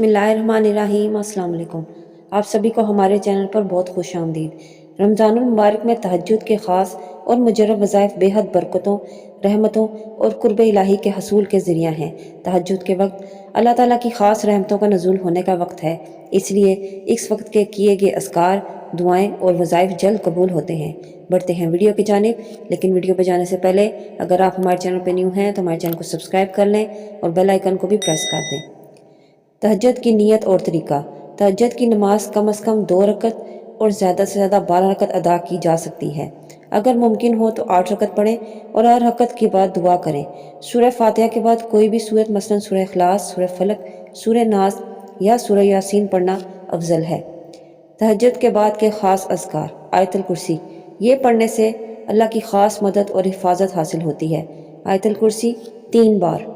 बिस्मिल्लाहिर्रहमानिर्रहीम। अस्सलाम वालेकुम। आप सभी को हमारे चैनल पर बहुत खुश आमदीद। रमज़ानुल मुबारक में तहज्जुद के ख़ास और मुजर्रब वज़ाइफ बेहद बरकतों, रहमतों और कुर्ब इलाही के हसूल के ज़रिया हैं। तहज्जुद के वक्त अल्लाह ताला की ख़ास रहमतों का नज़ूल होने का वक्त है, इसलिए इस वक्त के किए गए अस्कार, दुआएं और वज़ाइफ जल्द कबूल होते हैं। बढ़ते हैं वीडियो की जानिब, लेकिन वीडियो पर जाने से पहले अगर आप हमारे चैनल पर न्यू हैं तो हमारे चैनल को सब्सक्राइब कर लें और बेल आइकन को भी प्रेस कर दें। तहज्जुद की नीयत और तरीका। तहज्जुद की नमाज कम से कम 2 रकत और ज़्यादा से ज़्यादा 12 रकत अदा की जा सकती है। अगर मुमकिन हो तो 8 रकत पढ़ें और हर रकत के बाद दुआ करें। सूरह फातिहा के बाद कोई भी सूरत मसलन सूरह इखलास, सूरह फलक, सूरह नास या सूरह यासीन पढ़ना अफजल है। तहज्जुद के बाद के ख़ास अज़कार। आयतुल कुर्सी, ये पढ़ने से अल्लाह की ख़ास मदद और हिफाजत हासिल होती है। आयतुल कुर्सी 3 बार।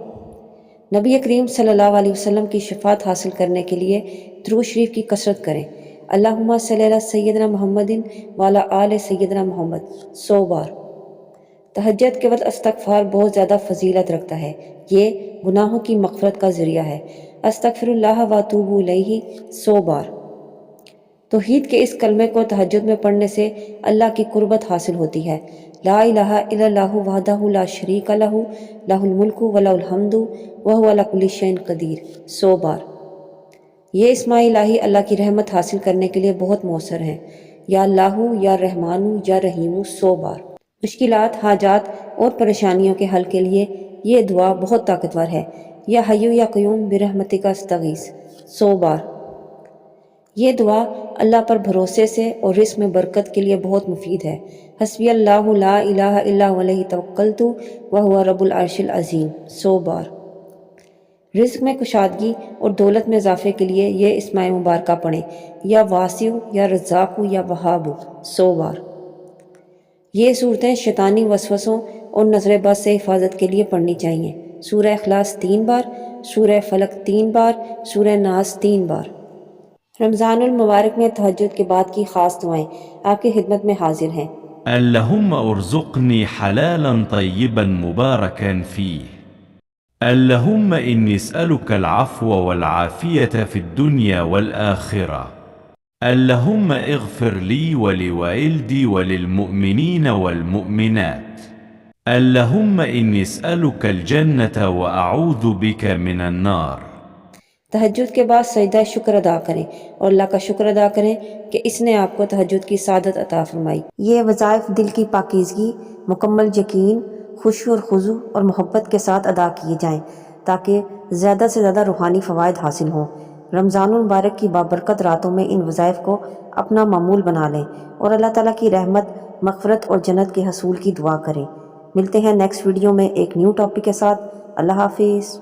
नबी करीम सल्लल्लाहु अलैहि वसल्लम की शफात हासिल करने के लिए दुरूद शरीफ की कसरत करें। अल्लाहुम्मा सल्ली अला सय्यदना मुहम्मदिन व अला आले सय्यदना मुहम्मद 100 बार। तहज्जुद के वक्त इस्तग़फ़ार बहुत ज़्यादा फजीलत रखता है। ये गुनाहों की मग़फ़िरत का ज़रिया है। अस्तग़फ़िरुल्लाह व अतूबु इलैहि 100 बार। तौहीद के इस कलमे को तहज्जुद में पढ़ने से अल्लाह की कुर्बत हासिल होती है। ला इलाहा इल्लल्लाहु वहदहु ला शरीका लहु लहुल मुल्कु व लहुल हम्दु व हुवा अला कुल्लि शैइन क़दीर 100 बार। ये इस्माए इलाही अल्लाह की रहमत हासिल करने के लिए बहुत मौसर हैं। या अल्लाहु या रहमानु या रहीमु 100 बार। मुश्किलात, हाजात और परेशानियों के हल के लिए ये दुआ बहुत ताकतवर है। या हय्यु या क़य्यूम बिरहमतिका अस्तगीस 100 बार। ये दुआ अल्लाह पर भरोसे से और रिज़्क़ में बरकत के लिए बहुत मुफीद है। हस्बी अल्लाहु ला इलाहा इल्ला हुवा अलैहि तवक्कलतु व हुवा रब्बुल अर्शिल अज़ीम 100 बार। रिज़्क़ में कुशादगी और दौलत में इजाफे के लिए ये इस्माए मुबारका पढ़ें। या वासिउ या रज़्ज़ाक़ु या वहाबु 100 बार। ये सूरतें शैतानी वसवसों और नज़र बद से हिफाजत के लिए पढ़नी चाहिए। सूरह इखलास 3 बार, सूरह फलक 3 बार, सूरह नास 3 बार। रमज़ानुल मुबारक में तहज्जुद के बाद की ख़ास दुआएं आपकी खिदमत में हाजिर हैं। اللهم ارزقني حلالا طيبا مباركا فيه. اللهم إني أسألك العفو والعافية في الدنيا والآخرة. اللهم اغفر لي ولوالدي وللمؤمنين والمؤمنات. اللهم إني أسألك الجنة وأعوذ بك من النار. तहज्जुद के बाद सजदा शुक्र अदा करें और अल्लाह का शुक्र अदा करें कि इसने आपको तहज्जुद की सादत अता फरमाई। ये वज़ाइफ दिल की पाकीज़गी, मुकम्मल यकीन, खुशू और खुजू और मोहब्बत के साथ अदा किए जाएं ताकि ज़्यादा से ज़्यादा रूहानी फ़वाइद हासिल हों। रमज़ानुल मुबारक की बाबरकत रातों में इन वज़ाइफ को अपना मामूल बना लें और अल्लाह ताला की रहमत, मग़फ़िरत और जन्नत के हसूल की दुआ करें। मिलते हैं नेक्स्ट वीडियो में एक न्यू टॉपिक के साथ। अल्लाह हाफिज़।